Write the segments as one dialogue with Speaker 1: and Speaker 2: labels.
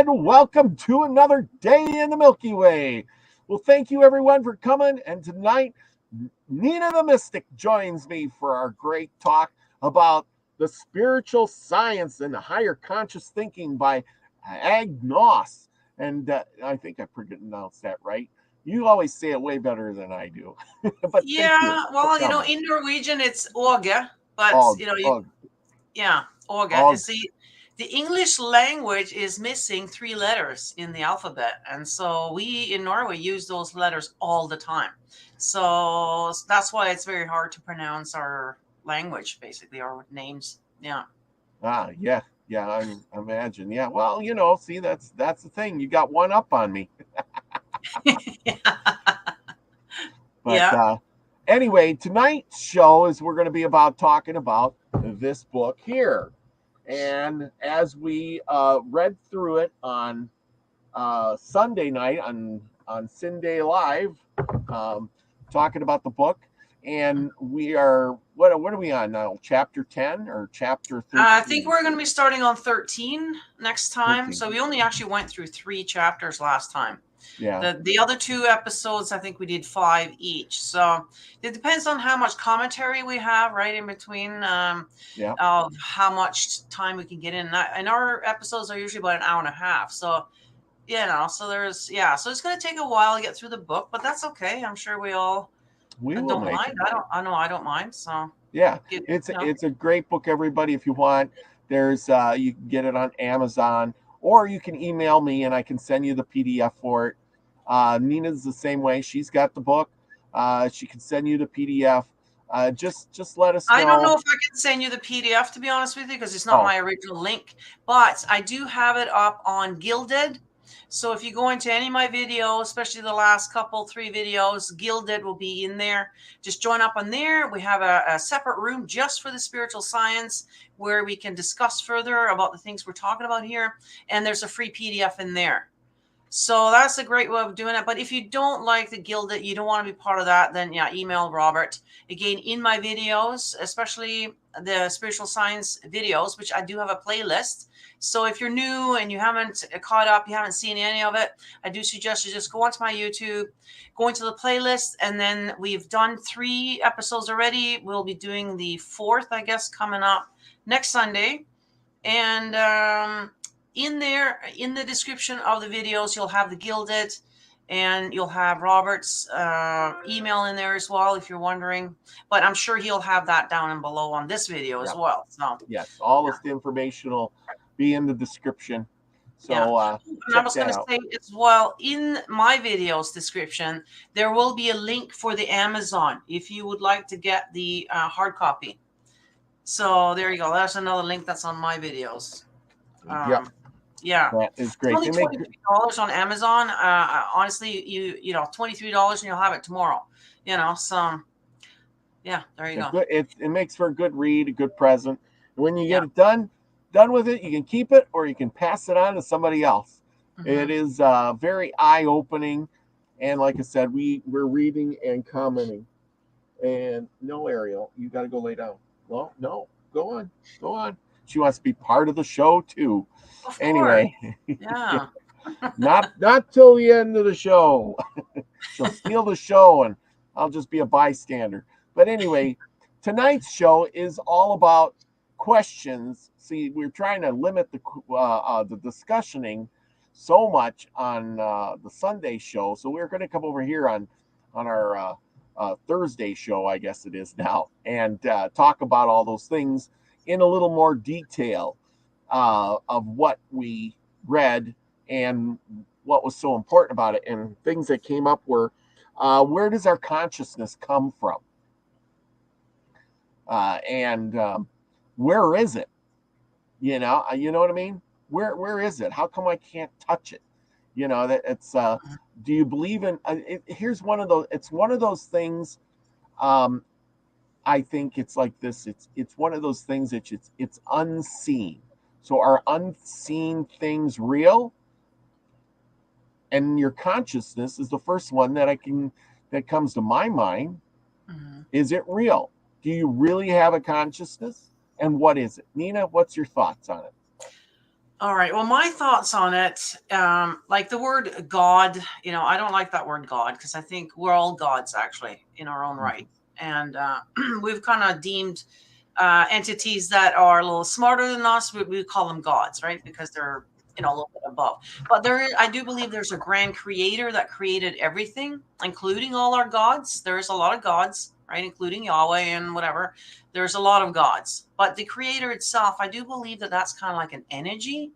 Speaker 1: good? Welcome to another day in the Milky Way. Well, thank you everyone for coming. And tonight, Nina the Mystic joins me for our great talk about the spiritual science and higher conscious thinking by Agnos. And I think I pronounced that right. You always say it way better than I do. But
Speaker 2: yeah, well, in Norwegian it's Åge, but Åge. The English language is missing 3 letters in the alphabet, and so we in Norway use those letters all the time. So that's why it's very hard to pronounce our language, basically, our names. Yeah.
Speaker 1: Yeah, I imagine. Yeah, well, see, that's the thing. You got one up on me. But anyway, tonight's show is we're going to be talking about this book here. And as we read through it on Sunday night on SINDAY Live, talking about the book, and we are what are we on now? Chapter 10 or chapter 13?
Speaker 2: I think we're going to be starting on 13 next time. 13. So we only actually went through 3 chapters last time.
Speaker 1: Yeah.
Speaker 2: The other 2 episodes, I think we did 5 each. So it depends on how much commentary we have right in between of how much time we can get in. And our episodes are usually about an hour and a half. So, so so it's going to take a while to get through the book, but that's okay. I'm sure we don't mind. I don't mind. So
Speaker 1: yeah, it's a great book, everybody. If you want, there's you can get it on Amazon, or you can email me and I can send you the PDF for it. Nina's the same way. She's got the book. She can send you the PDF. Just let us know.
Speaker 2: I don't know if I can send you the PDF, to be honest with you, because it's not my original link. But I do have it up on Gilded. So if you go into any of my videos, especially the last 3 videos, Gilded will be in there. Just join up on there. We have a separate room just for the spiritual science where we can discuss further about the things we're talking about here. And there's a free PDF in there. So that's a great way of doing it. But if you don't like the Gilded, you don't want to be part of that, then email Robert. Again, in my videos, especially the spiritual science videos, which I do have a playlist. So if you're new and you haven't caught up, you haven't seen any of it, I do suggest you just go onto my YouTube, go into the playlist, and then we've done 3 episodes already. We'll be doing the 4th, I guess, coming up next Sunday. And in the description of the videos, you'll have the Gilded, and you'll have Robert's email in there as well, if you're wondering. But I'm sure he'll have that down and below on this video as well. So
Speaker 1: yes, all of the information will be in the description. So
Speaker 2: and I was going to say as well, in my video's description, there will be a link for the Amazon if you would like to get the hard copy. So there you go. That's another link that's on my videos. Yeah,
Speaker 1: that is great.
Speaker 2: It's only $23 on Amazon. Honestly, you know, $23 and you'll have it tomorrow. So yeah, there you go.
Speaker 1: It makes for a good read, a good present. When you get it done with it, you can keep it or you can pass it on to somebody else. Mm-hmm. It is very eye-opening, and like I said, we're reading and commenting. And no, Ariel, you got to go lay down. Well, no, go on. She wants to be part of the show too. Anyway,
Speaker 2: yeah.
Speaker 1: not till the end of the show. She'll steal the show, and I'll just be a bystander. But anyway, tonight's show is all about questions. See, we're trying to limit the discussioning so much on the Sunday show, so we're going to come over here on our Thursday show, I guess it is now, and talk about all those things in a little more detail of what we read and what was so important about it, and things that came up were where does our consciousness come from, and where is it? You know what I mean? Where is it? How come I can't touch it? That it's. Do you believe in? Here's one of those. It's one of those things. I think it's like this. It's one of those things that it's unseen. So are unseen things real? And your consciousness is the first one that comes to my mind. Mm-hmm. Is it real? Do you really have a consciousness? And what is it? Nina, what's your thoughts on it?
Speaker 2: All right. Well, my thoughts on it, like the word God, I don't like that word God because I think we're all gods actually in our own right. And we've kind of deemed entities that are a little smarter than us, we call them gods, right? Because they're, a little bit above. But I do believe there's a grand creator that created everything, including all our gods. There's a lot of gods, right? Including Yahweh and whatever. There's a lot of gods. But the creator itself, I do believe that that's kind of like an energy.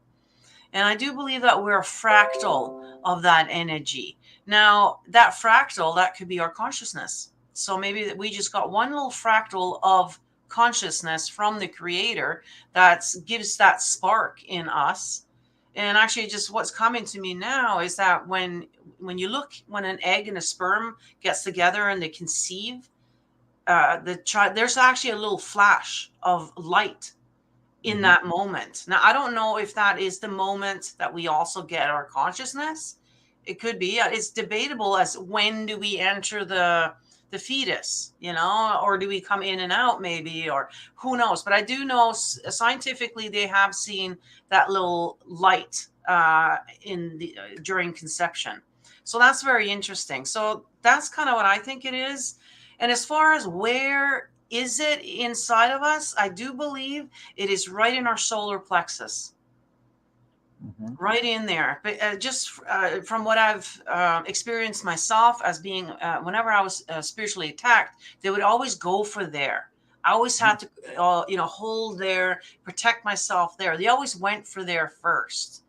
Speaker 2: And I do believe that we're a fractal of that energy. Now, that fractal, that could be our consciousness. So maybe that we just got one little fractal of consciousness from the creator that gives that spark in us. And actually, just what's coming to me now is that when an egg and a sperm gets together and they conceive, the child, there's actually a little flash of light in that moment. Now, I don't know if that is the moment that we also get our consciousness. It could be. It's debatable as when do we enter the fetus, or do we come in and out maybe, or who knows. But I do know scientifically they have seen that little light during conception. So that's very interesting. So that's kind of what I think it is. And as far as where is it inside of us, I do believe it is right in our solar plexus. Right in there. But just from what I've experienced myself as being, whenever I was spiritually attacked, they would always go for there. I always had to, hold there, protect myself there. They always went for there first.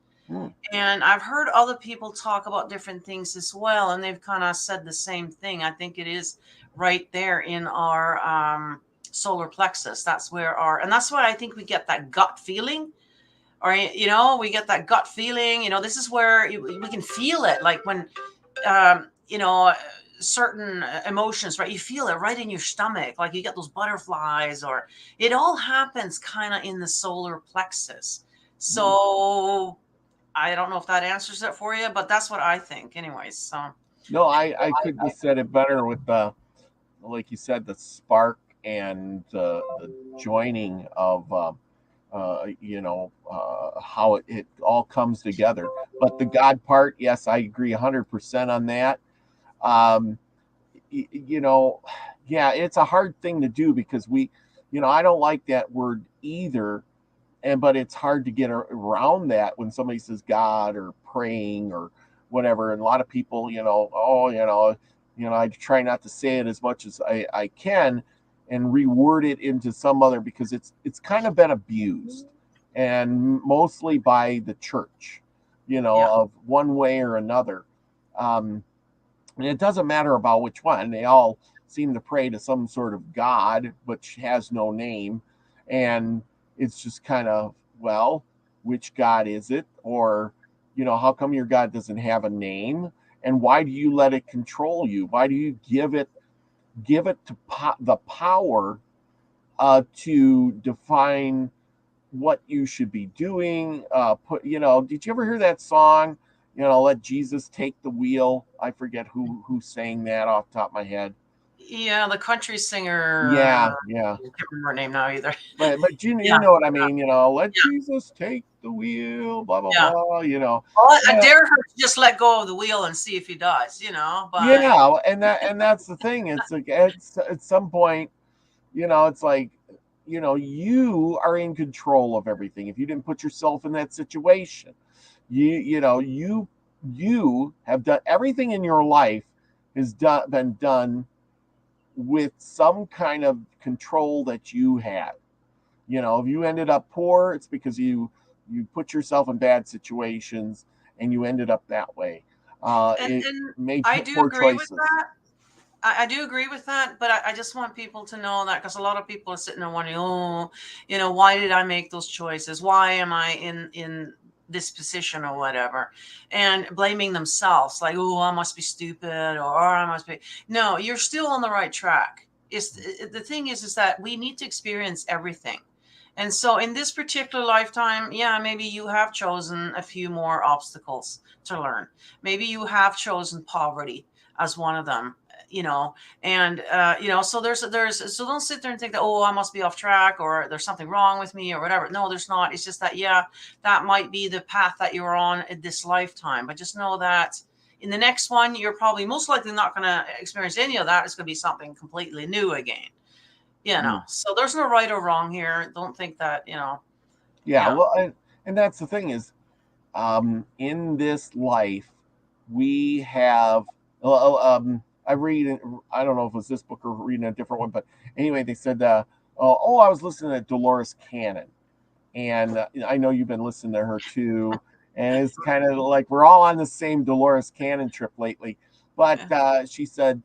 Speaker 2: And I've heard other people talk about different things as well, and they've kind of said the same thing. I think it is right there in our solar plexus. That's and that's why I think we get that gut feeling. Or, we get that gut feeling, this is where we can feel it. Like when, certain emotions, right? You feel it right in your stomach. Like you get those butterflies, or it all happens kind of in the solar plexus. So I don't know if that answers it for you, but that's what I think anyways. So
Speaker 1: no, I couldn't have said it better with the, like you said, the spark and the joining of how it all comes together. But the God part, yes, I agree 100% on that. Yeah, it's a hard thing to do because I don't like that word either. But it's hard to get around that when somebody says God or praying or whatever. And a lot of people, I try not to say it as much as I can and reword it into some other, because it's kind of been abused, and mostly by the church, of one way or another. And it doesn't matter about which one. They all seem to pray to some sort of God, which has no name. And it's just kind of, well, which God is it? Or, how come your God doesn't have a name? And why do you let it control you? Why do you give it to the power to define what you should be doing? Did you ever hear that song? Let Jesus take the wheel. I forget who sang that off the top of my head.
Speaker 2: Yeah, the country singer.
Speaker 1: Yeah.
Speaker 2: I can't remember her name now either.
Speaker 1: But you know what I mean. Let Jesus take the wheel. Blah blah blah.
Speaker 2: Well, I dare her to just let go of the wheel and see if he does. But
Speaker 1: and that's the thing. It's like at some point, it's like, you are in control of everything. If you didn't put yourself in that situation, you have done everything in your life has been done with some kind of control that you had. If you ended up poor, it's because you put yourself in bad situations and you ended up that way.
Speaker 2: And
Speaker 1: made
Speaker 2: I do
Speaker 1: poor
Speaker 2: agree
Speaker 1: choices.
Speaker 2: with that. I do agree with that, but I just want people to know that, because a lot of people are sitting there wondering, why did I make those choices? Why am I in this position or whatever, and blaming themselves like, I must be stupid, or I must be. No, you're still on the right track. The thing is that we need to experience everything. And so in this particular lifetime, maybe you have chosen a few more obstacles to learn. Maybe you have chosen poverty as one of them. and so so don't sit there and think that, oh, I must be off track or there's something wrong with me or whatever. No, there's not. It's just that, that might be the path that you're on in this lifetime, but just know that in the next one, you're probably most likely not going to experience any of that. It's going to be something completely new again, so there's no right or wrong here. Don't think that,
Speaker 1: Well, and that's the thing is, in this life, we have, I read, I don't know if it was this book or reading a different one, but anyway, they said, I was listening to Dolores Cannon, and I know you've been listening to her too, and it's kind of like we're all on the same Dolores Cannon trip lately, but she said,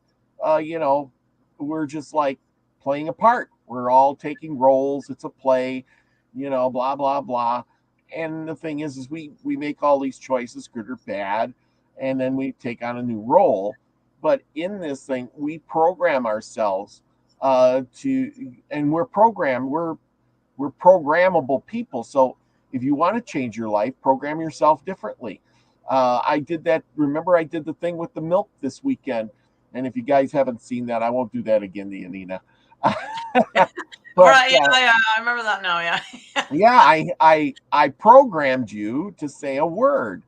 Speaker 1: we're just like playing a part. We're all taking roles. It's a play, blah, blah, blah. And the thing is we make all these choices, good or bad, and then we take on a new role. But in this thing, we program ourselves and we're programmable people. So if you want to change your life, program yourself differently. I did that. Remember, I did the thing with the milk this weekend. And if you guys haven't seen that, I won't do that again, Nina.
Speaker 2: But, right, I remember that now.
Speaker 1: I programmed you to say a word,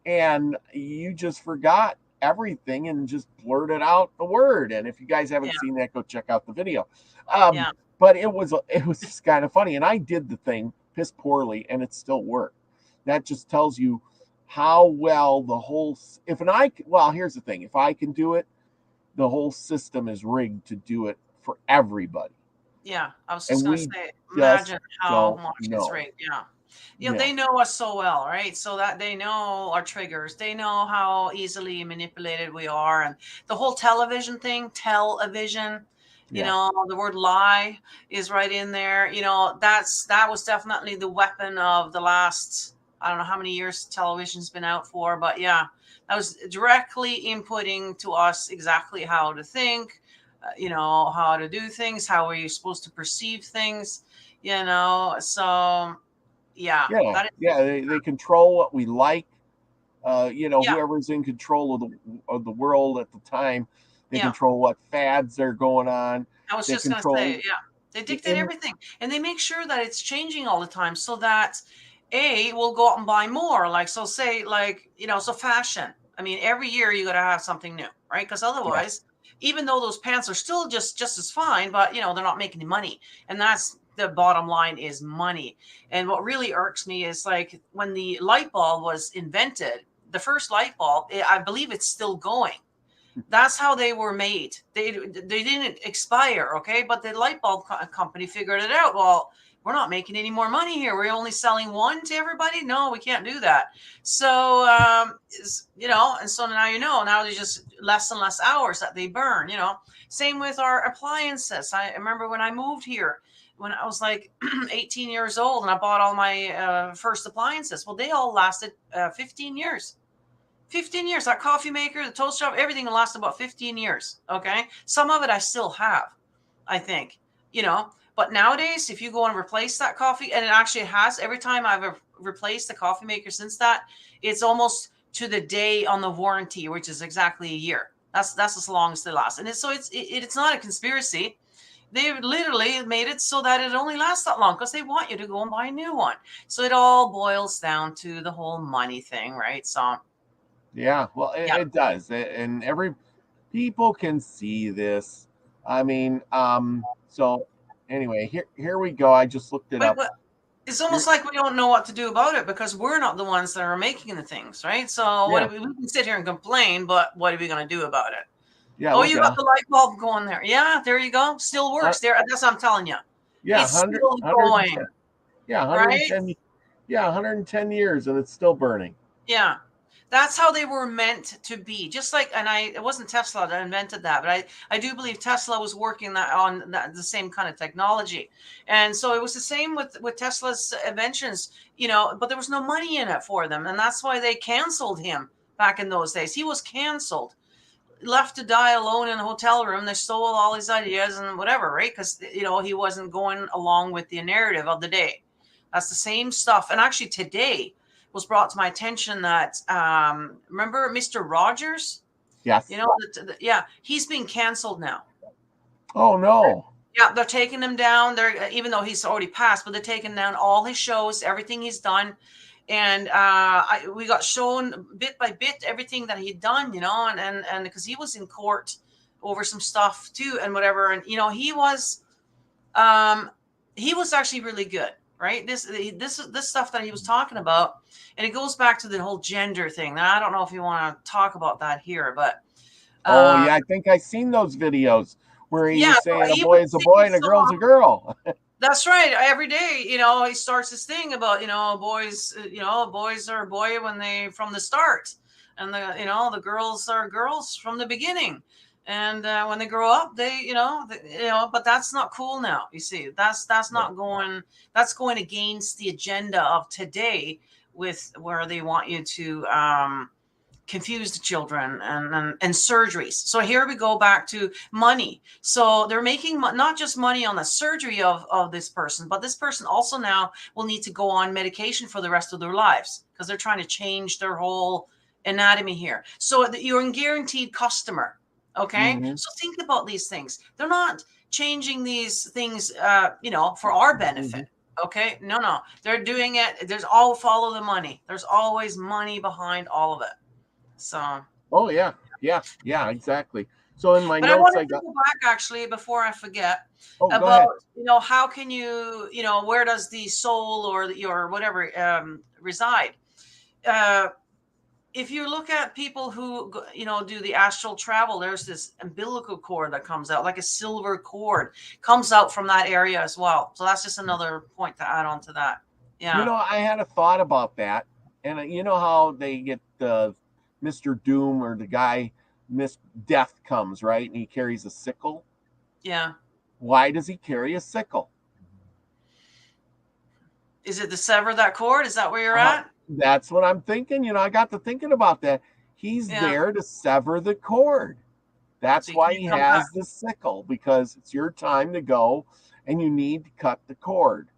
Speaker 1: and you just forgot everything and just blurted out the word. And if you guys haven't seen that, go check out the video. But it was just kind of funny, and I did the thing piss poorly, and it still worked. That just tells you how well the whole. Here's the thing: if I can do it, the whole system is rigged to do it for everybody.
Speaker 2: Yeah, I was just going to say, imagine how much it's rigged. They know us so well, right? So that they know our triggers. They know how easily manipulated we are. And the whole television thing, the word lie is right in there. That was definitely the weapon of the last, I don't know how many years television's been out for, but that was directly inputting to us exactly how to think, how to do things, how are you supposed to perceive things, so they
Speaker 1: control what we like. Whoever's in control of the world at the time, they control what fads are going on.
Speaker 2: I was just going to say, they dictate everything, and they make sure that it's changing all the time, so that we'll go out and buy more. So fashion. I mean, every year you got to have something new, right? Because otherwise, even though those pants are still just as fine, but they're not making any money, and that's the bottom line, is money. And what really irks me is like when the light bulb was invented, the first light bulb, I believe it's still going. That's how they were made. They didn't expire, okay? But the light bulb company figured it out. Well, we're not making any more money here. We're only selling one to everybody. No, we can't do that. So, and so now there's just less and less hours that they burn, Same with our appliances. I remember when I moved here, when I was like 18 years old, and I bought all my first appliances. Well, they all lasted 15 years. 15 years. That coffee maker, the toaster oven, everything lasted about 15 years. Okay. Some of it I still have, I think, but nowadays, if you go and replace that coffee, and it actually has, every time I've replaced the coffee maker since that, it's almost to the day on the warranty, which is exactly a year. That's as long as they last. And it's not a conspiracy. They've literally made it so that it only lasts that long because they want you to go and buy a new one. So it all boils down to the whole money thing, right? So
Speaker 1: it does, and people can see this. I mean, so anyway, here we go. I just looked it up.
Speaker 2: It's almost like we don't know what to do about it because we're not the ones that are making the things, right? So we can sit here and complain, but what are we going to do about it? Yeah. Oh, you got the light bulb going there. Yeah, there you go. Still works there. That's what I'm telling you.
Speaker 1: Yeah,
Speaker 2: it's still going.
Speaker 1: Yeah, 110. Right? Yeah, 110 years and it's still burning.
Speaker 2: Yeah. That's how they were meant to be. Just like, and it wasn't Tesla that invented that, but I do believe Tesla was working on the same kind of technology. And so it was the same with Tesla's inventions, but there was no money in it for them. And that's why they canceled him back in those days. He was canceled, left to die alone in a hotel room. They stole all his ideas and whatever, right? Because, he wasn't going along with the narrative of the day. That's the same stuff. And actually today, was brought to my attention that remember Mr. Rogers?
Speaker 1: Yes.
Speaker 2: You know, yeah, he's being canceled now.
Speaker 1: Oh no.
Speaker 2: Yeah, they're taking him down. They're even though he's already passed, but they're taking down all his shows, everything he's done, and we got shown bit by bit everything that he'd done, you know, and because he was in court over some stuff too, and whatever, and you know, he was actually really good, right? This stuff that he was talking about, and it goes back to the whole gender thing. Now, I don't know if you want to talk about that here, but
Speaker 1: Oh yeah, I think I've seen those videos where he
Speaker 2: yeah,
Speaker 1: was saying a boy is a boy and a girl's a girl.
Speaker 2: That's right. Every day, you know, he starts this thing about, you know, boys are a boy when they from the start, and the girls are girls from the beginning, and when they grow up, but that's not cool now. You see, that's not going. That's going against the agenda of today, with where they want you to confuse the children and surgeries. So here we go back to money. So they're making not just money on the surgery of this person, but this person also now will need to go on medication for the rest of their lives because they're trying to change their whole anatomy here. So you're a guaranteed customer. Okay.
Speaker 1: Mm-hmm.
Speaker 2: So think about these things. They're not changing these things, for our benefit. Mm-hmm. Okay. No. They're doing it. There's all follow the money. There's always money behind all of it. So.
Speaker 1: Oh yeah, exactly. So in my
Speaker 2: but
Speaker 1: notes,
Speaker 2: I wanted to go back actually before I forget about how can you where does the soul or your whatever reside? If you look at people who do the astral travel, there's this umbilical cord that comes out like a silver cord comes out from that area as well. So that's just another point to add on to that. Yeah.
Speaker 1: I had a thought about that, and you know how they get the Mr. Doom or the guy Miss Death comes, right? And he carries a sickle.
Speaker 2: Yeah.
Speaker 1: Why does he carry a sickle?
Speaker 2: Is it to sever that cord? Is that where you're at?
Speaker 1: That's what I'm thinking. I got to thinking about that. He's there to sever the cord. That's why he has the sickle, because it's your time to go and you need to cut the cord.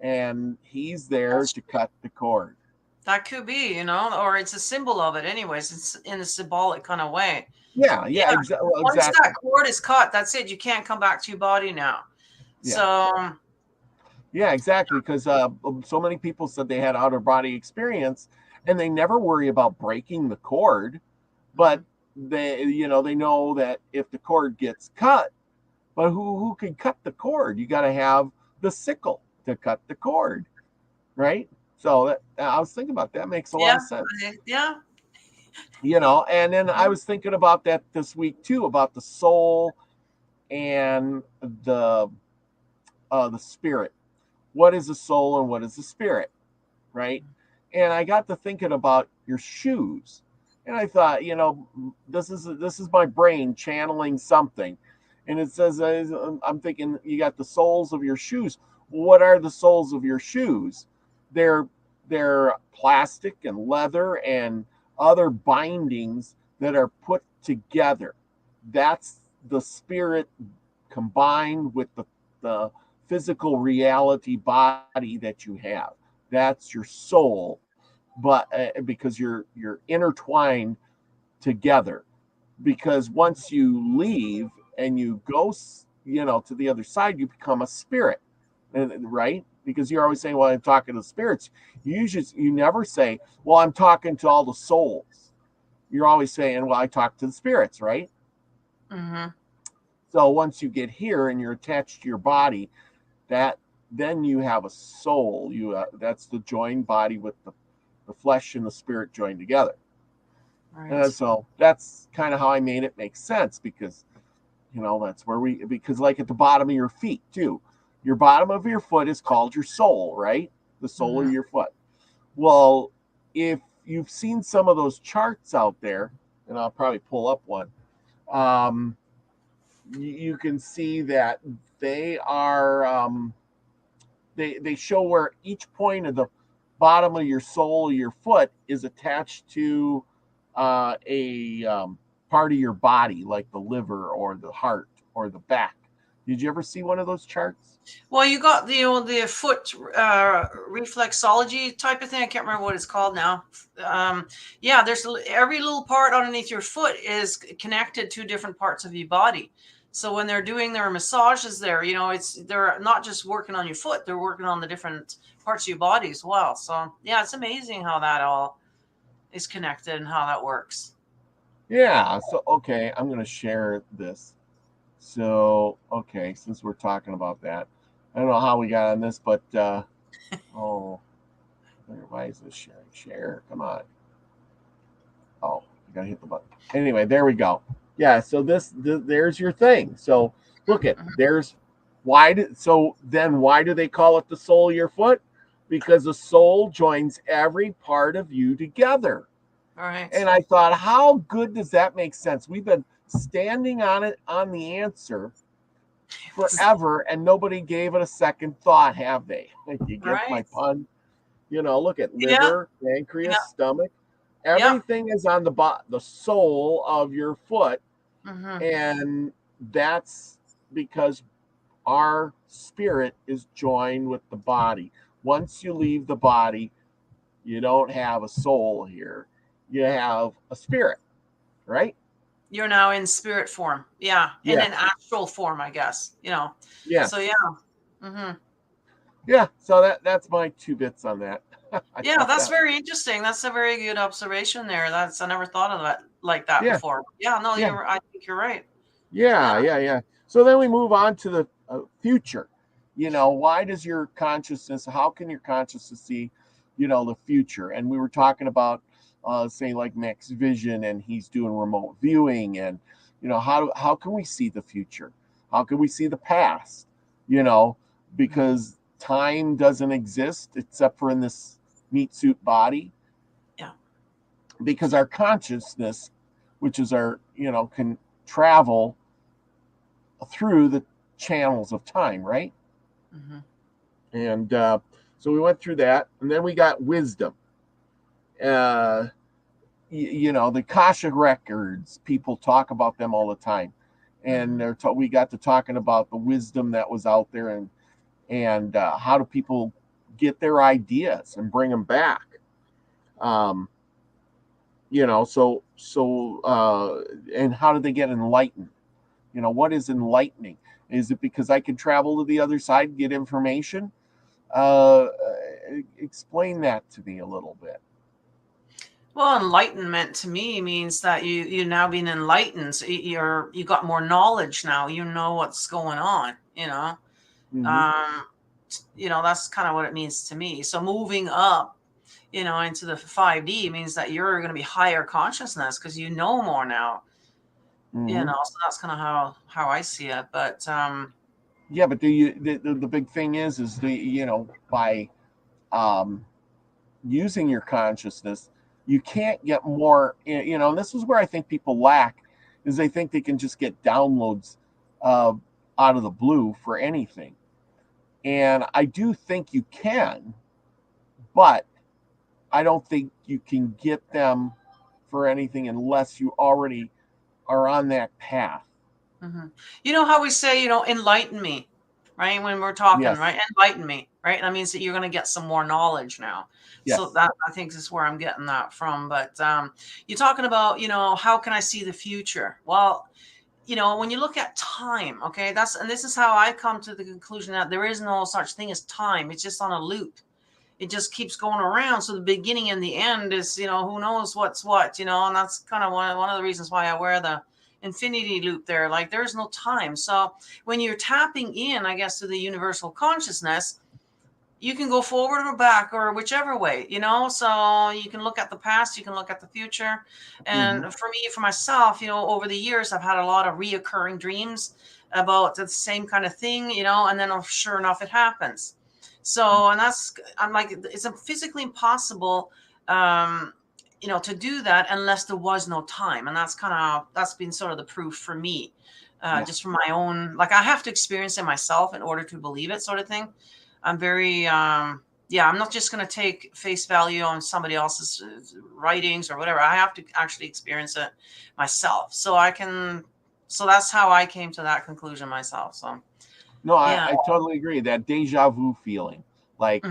Speaker 1: And he's there to cut the cord.
Speaker 2: That could be, or it's a symbol of it anyways. It's in a symbolic kind of way.
Speaker 1: Yeah, exactly.
Speaker 2: Once that cord is cut, that's it. You can't come back to your body now. Yeah. So.
Speaker 1: Yeah, exactly. Because so many people said they had out-of-body experience, and they never worry about breaking the cord. But they know that if the cord gets cut, but who can cut the cord? You got to have the sickle to cut the cord, right? So I was thinking about that. Makes a lot of sense.
Speaker 2: Yeah.
Speaker 1: And then I was thinking about that this week too, about the soul and the spirit. What is the soul and what is the spirit, right? And I got to thinking about your shoes, and I thought, this is my brain channeling something, and it says I'm thinking you got the soles of your shoes. What are the soles of your shoes? They're plastic and leather and other bindings that are put together. That's the spirit combined with the physical reality body that you have. That's your soul, but because you're intertwined together. Because once you leave and you go, to the other side, you become a spirit, right? Because you're always saying, well, I'm talking to spirits. You never say, well, I'm talking to all the souls. You're always saying, well, I talk to the spirits, right?
Speaker 2: Mm-hmm.
Speaker 1: So once you get here and you're attached to your body, then you have a soul. That's the joined body with the flesh and the spirit joined together. Right. So that's kind of how I made it make sense, because that's where because like at the bottom of your feet too, your bottom of your foot is called your soul, right? The sole of your foot. Well, if you've seen some of those charts out there, and I'll probably pull up one, you can see that they are they show where each point of the bottom of your sole of your foot is attached to a part of your body, like the liver or the heart or the back. Did you ever see one of those charts?
Speaker 2: Well, you got the foot reflexology type of thing. I can't remember what it's called now. Yeah, there's every little part underneath your foot is connected to different parts of your body. So when they're doing their massages there, they're not just working on your foot, they're working on the different parts of your body as well. So yeah, it's amazing how that all is connected and how that works.
Speaker 1: Yeah. So, okay, I'm going to share this. So, okay, since we're talking about that, I don't know how we got on this, but, oh, why is this sharing? Share. Come on. Oh, you got to hit the button. Anyway, there we go. Yeah. So there's your thing. So look at, there's why do they call it the sole of your foot? Because the sole joins every part of you together.
Speaker 2: All right.
Speaker 1: And I thought, how good does that make sense? We've been standing on the answer forever, and nobody gave it a second thought, have they? You get my pun? Look at liver, pancreas, stomach. Everything is on the sole of your foot, and that's because our spirit is joined with the body. Once you leave the body, you don't have a soul here. You have a spirit, right?
Speaker 2: You're now in spirit form. Yeah. In an astral form, I guess,
Speaker 1: Yeah.
Speaker 2: So yeah. Mm-hmm.
Speaker 1: Yeah. So that's my 2 bits on that.
Speaker 2: Yeah, that's very interesting. That's a very good observation there. I never thought of that like that before. Yeah, no, I think you're right.
Speaker 1: Yeah. So then we move on to the future. Why does your consciousness, how can your consciousness see, the future? And we were talking about, say, like Max Vision, and he's doing remote viewing. And, how can we see the future? How can we see the past? Because time doesn't exist except for in this meat suit body.
Speaker 2: Yeah.
Speaker 1: Because our consciousness, which is our, can travel through the channels of time, right?
Speaker 2: Mm-hmm.
Speaker 1: And so we went through that, and then we got wisdom. The Akashic records, people talk about them all the time, and we got to talking about the wisdom that was out there, and how do people get their ideas and bring them back. And how do they get enlightened? What is enlightening? Is it because I can travel to the other side and get information? Explain that to me a little bit.
Speaker 2: Well, enlightenment to me means that you're now being enlightened. So you got more knowledge now. You know what's going on. That's kind of what it means to me. So moving up, into the 5D means that you're going to be higher consciousness because you know more now. So that's kind of how I see it. But
Speaker 1: but the big thing is by using your consciousness, you can't get more. And this is where I think people lack, is they think they can just get downloads out of the blue for anything. And I do think you can, but I don't think you can get them for anything unless you already are on that path.
Speaker 2: You know how we say, enlighten me, right? When we're talking, right? Enlighten me, right? That means that you're going to get some more knowledge now.
Speaker 1: Yes.
Speaker 2: So that, I think, is where I'm getting that from. But you're talking about, how can I see the future? Well, when you look at time, okay, and this is how I come to the conclusion that there is no such thing as time. It's just on a loop. It just keeps going around. So the beginning and the end is, who knows what's what, and that's kind of one of the reasons why I wear the infinity loop there. Like, there's no time. So when you're tapping in, I guess, to the universal consciousness, you can go forward or back or whichever way, so you can look at the past, you can look at the future. And for me, for myself, over the years, I've had a lot of reoccurring dreams about the same kind of thing, and then sure enough, it happens. So, and I'm like, it's physically impossible, to do that unless there was no time. And that's been sort of the proof for me, just from my own, like, I have to experience it myself in order to believe it, sort of thing. I'm very, I'm not just going to take face value on somebody else's writings or whatever. I have to actually experience it myself so I can So that's how I came to that conclusion myself. So
Speaker 1: No,
Speaker 2: yeah.
Speaker 1: I totally agree. That deja vu feeling, like,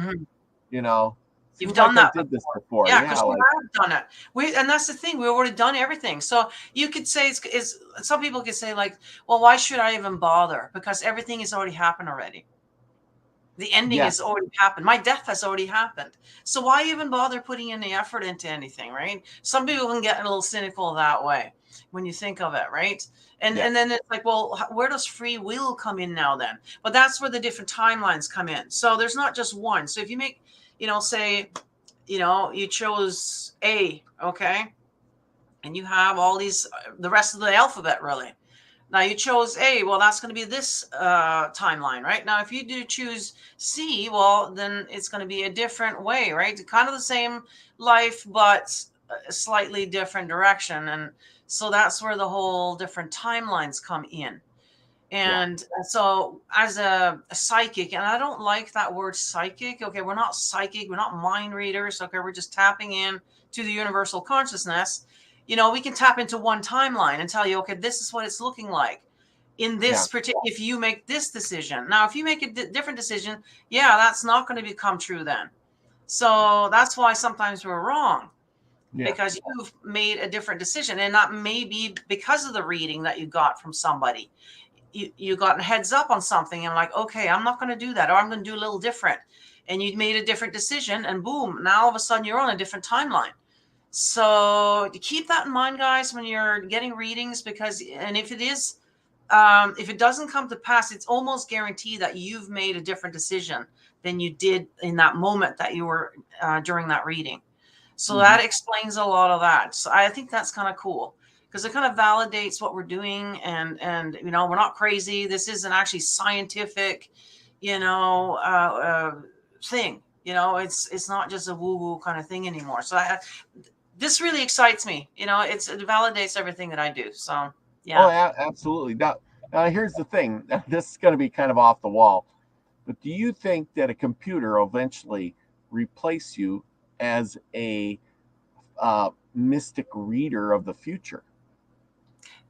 Speaker 1: you know,
Speaker 2: You've
Speaker 1: seems
Speaker 2: done
Speaker 1: like I
Speaker 2: that
Speaker 1: did this
Speaker 2: before.
Speaker 1: before.
Speaker 2: Yeah,
Speaker 1: Yeah,
Speaker 2: because we
Speaker 1: like,
Speaker 2: have done it. And that's the thing. We've already done everything. So you could say it's some people could say like, well, why should I even bother? Because everything has already happened already. The ending has
Speaker 1: yes,
Speaker 2: already happened. My death has already happened. So why even bother putting any effort into anything, right? Some people can get a little cynical that way when you think of it, right? And
Speaker 1: yes,
Speaker 2: then it's like, well, where does free will come in now then? But that's where the different timelines come in. So there's not just one. So if you make, say, you chose A, okay? And you have all these, the rest of the alphabet, really. Now you chose A, well, that's going to be this timeline, right? Now, if you do choose C, well, then it's going to be a different way, right? Kind of the same life, but a slightly different direction. And so that's where the whole different timelines come in.
Speaker 1: yeah,
Speaker 2: And so as a psychic, and I don't like that word psychic. Okay, we're not psychic, we're not mind readers. Okay, we're just tapping in to the universal consciousness. We can tap into one timeline and tell you, okay, this is what it's looking like in
Speaker 1: yeah,
Speaker 2: this particular, if you make this decision. Now, if you make a different decision, yeah, that's not going to become true then. So that's why sometimes we're wrong,
Speaker 1: yeah,
Speaker 2: because you've made a different decision, and that may be because of the reading that you got from somebody. You got a heads up on something and like, okay, I'm not going to do that, or I'm going to do a little different. And you made a different decision, and boom, now all of a sudden you're on a different timeline. So keep that in mind, guys, when you're getting readings, because, and if it doesn't come to pass, it's almost guaranteed that you've made a different decision than you did in that moment that you were during that reading. So that explains a lot of that. So I think that's kind of cool, because it kind of validates what we're doing, and we're not crazy. This isn't actually scientific, thing. It's not just a woo woo kind of thing anymore. So this really excites me. It validates everything that I do. So
Speaker 1: Oh,
Speaker 2: yeah.
Speaker 1: absolutely. Now, here's the thing. This is going to be kind of off the wall, but do you think that a computer will eventually replace you as a mystic reader of the future?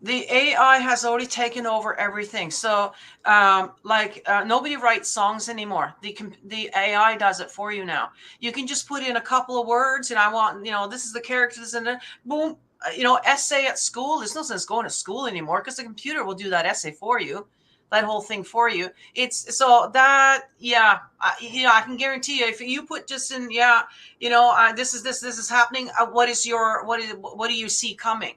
Speaker 2: The AI has already taken over everything. So, nobody writes songs anymore. The AI does it for you now. You can just put in a couple of words, and I want, this is the characters, and then boom, essay at school. There's no sense going to school anymore, because the computer will do that essay for you, that whole thing for you. It's so that, yeah, I can guarantee you, if you put just in, this is happening. What do you see coming?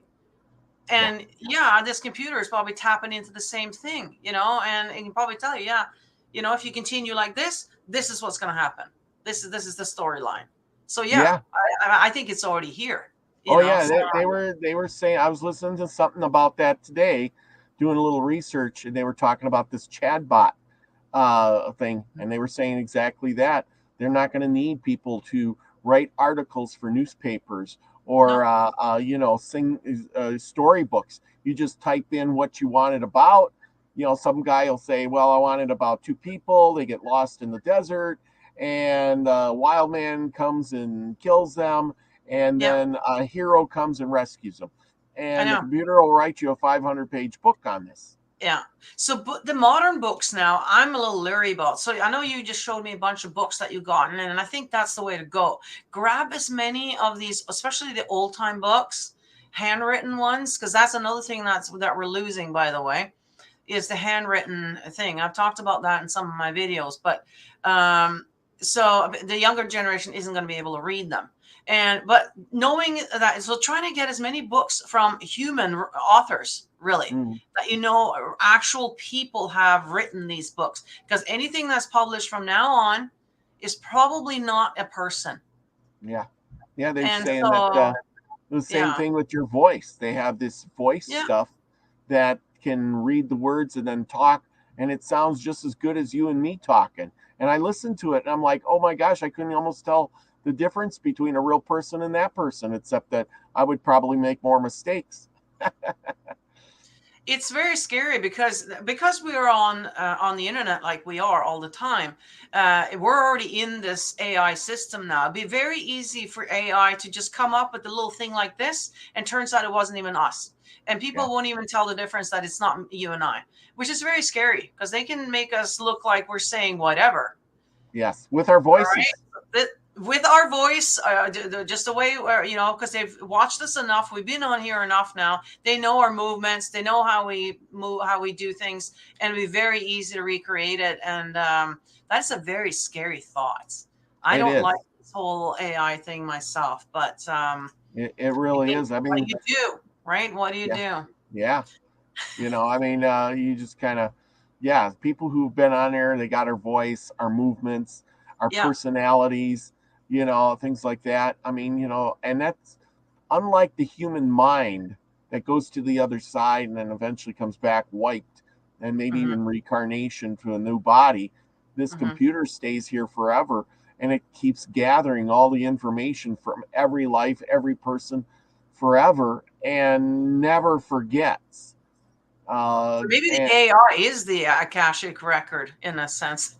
Speaker 1: Yeah,
Speaker 2: And yeah, this computer is probably tapping into the same thing, and it can probably tell you, yeah, if you continue like this is what's going to happen. This is the storyline. So yeah,
Speaker 1: yeah.
Speaker 2: I think it's already here,
Speaker 1: Oh yeah,
Speaker 2: so
Speaker 1: they were saying, I was listening to something about that today, doing a little research, and they were talking about this chatbot thing, and they were saying exactly that. They're not going to need people to write articles for newspapers or
Speaker 2: no,
Speaker 1: sing storybooks. You just type in what you want it about. Some guy will say, well, I want it about two people, they get lost in the desert, and a wild man comes and kills them, and
Speaker 2: yeah,
Speaker 1: then a hero comes and rescues them,
Speaker 2: I
Speaker 1: and the
Speaker 2: know.
Speaker 1: computer will write you a 500-page book on this.
Speaker 2: Yeah. So, but the modern books now, I'm a little leery about. So, I know you just showed me a bunch of books that you've gotten, and I think that's the way to go. Grab as many of these, especially the old time books, handwritten ones, because that's another thing that we're losing, by the way, is the handwritten thing. I've talked about that in some of my videos, but so the younger generation isn't going to be able to read them. But knowing that, so trying to get as many books from human authors, really,
Speaker 1: Mm,
Speaker 2: that actual people have written these books, because anything that's published from now on is probably not a person.
Speaker 1: yeah, yeah. They're
Speaker 2: And
Speaker 1: saying that
Speaker 2: so
Speaker 1: the same
Speaker 2: yeah,
Speaker 1: thing with your voice. They have this voice
Speaker 2: yeah.
Speaker 1: stuff that can read the words and then talk, and it sounds just as good as you and me talking. And I listened to it, and I'm like, oh my gosh, I couldn't almost tell the difference between a real person and that person, except that I would probably make more mistakes.
Speaker 2: it's very scary because we are on the internet like we are all the time. We're already in this AI system now. It'd be very easy for AI to just come up with a little thing like this, and turns out it wasn't even us. And people won't even tell the difference that it's not you and I, which is very scary because they can make us look like we're saying whatever.
Speaker 1: Yes, with our voices.
Speaker 2: Right? With our voice, just the way, because they've watched us enough. We've been on here enough now. They know our movements. They know how we move, how we do things, and it'd be very easy to recreate it. And that's a very scary thought. I don't like this whole AI thing myself, but
Speaker 1: it really is. I mean,
Speaker 2: what do you do, right? What do you do?
Speaker 1: Yeah. I mean, you just kind of, people who've been on there, they got our voice, our movements, our personalities, things like that. I mean, and that's unlike the human mind that goes to the other side and then eventually comes back wiped and maybe even reincarnation to a new body. This computer stays here forever, and it keeps gathering all the information from every life, every person forever, and never forgets.
Speaker 2: Maybe the AI is the Akashic record in a sense.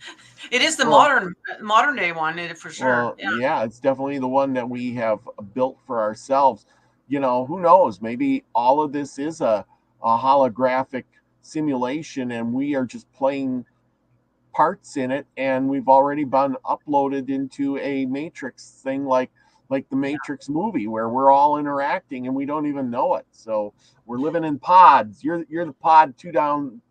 Speaker 2: It is the modern day one, for sure.
Speaker 1: Well, it's definitely the one that we have built for ourselves. Who knows? Maybe all of this is a holographic simulation, and we are just playing parts in it, and we've already been uploaded into a Matrix thing, like the Matrix movie, where we're all interacting and we don't even know it. So we're living in pods. You're the pod 2 down.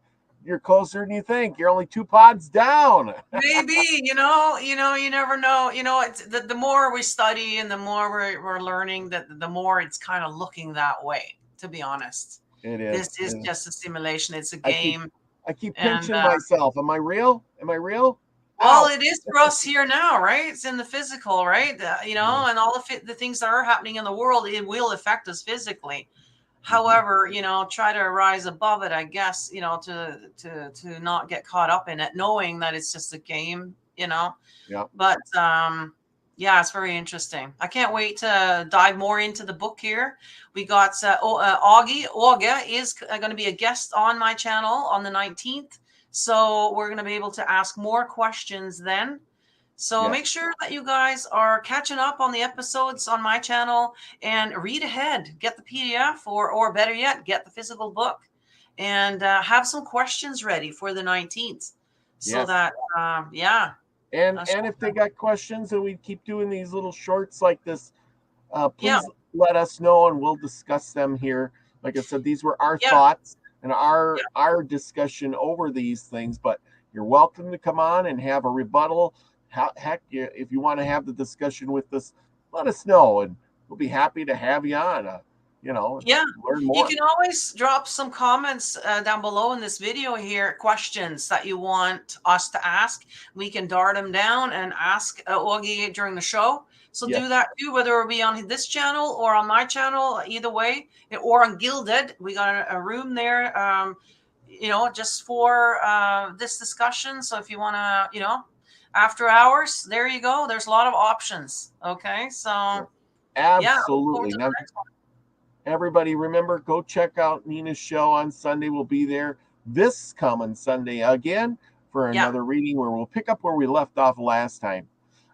Speaker 1: You're closer than you think. You're only 2 pods down.
Speaker 2: Maybe, you never know. It's the more we study and the more we're learning, that the more it's kind of looking that way, to be honest.
Speaker 1: It is.
Speaker 2: This is just a simulation. It's a game.
Speaker 1: I keep pinching myself. Am I real?
Speaker 2: Well, it is for us here now, right? It's in the physical, right? And all the things that are happening in the world, it will affect us physically. However, try to rise above it, I guess, to not get caught up in it, knowing that it's just a game,
Speaker 1: Yeah.
Speaker 2: But it's very interesting. I can't wait to dive more into the book here. We got Olga is going to be a guest on my channel on the 19th. So we're going to be able to ask more questions then. So make sure that you guys are catching up on the episodes on my channel and read ahead, get the PDF or better yet, get the physical book, and have some questions ready for the 19th. So that,
Speaker 1: And if they got questions and we keep doing these little shorts like this, please let us know and we'll discuss them here. Like I said, these were our thoughts and our discussion over these things, but you're welcome to come on and have a rebuttal. Heck, if you want to have the discussion with us, let us know, and we'll be happy to have you on. Learn more.
Speaker 2: You can always drop some comments down below in this video here, questions that you want us to ask. We can dart them down and ask Augie during the show. So do that too, whether it be on this channel or on my channel, either way, or on Gilded. We got a room there, just for this discussion. So if you want to, after hours, there you go. There's a lot of options. Okay, so
Speaker 1: absolutely. Now, everybody, remember, go check out Nina's show on Sunday. We'll be there this coming Sunday again for another reading where we'll pick up where we left off last time.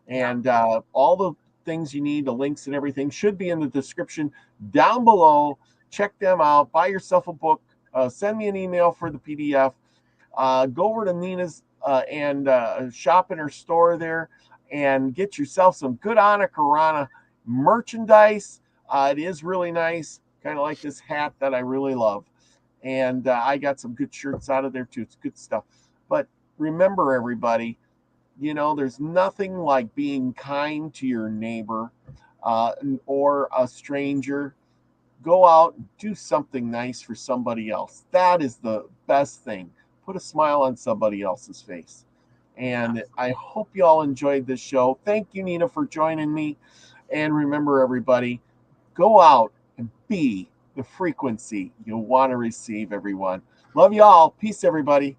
Speaker 1: And all the things you need, the links and everything, should be in the description down below. Check them out. Buy yourself a book. Send me an email for the PDF. Go over to Nina's and shop in her store there and get yourself some good Ana Karana merchandise. It is really nice, kind of like this hat that I really love. And I got some good shirts out of there too. It's good stuff. But remember, everybody, there's nothing like being kind to your neighbor or a stranger. Go out and do something nice for somebody else. That is the best thing. Put a smile on somebody else's face. And I hope you all enjoyed this show. Thank you, Nina, for joining me. And remember, everybody, go out and be the frequency you want to receive, everyone. Love you all. Peace, everybody.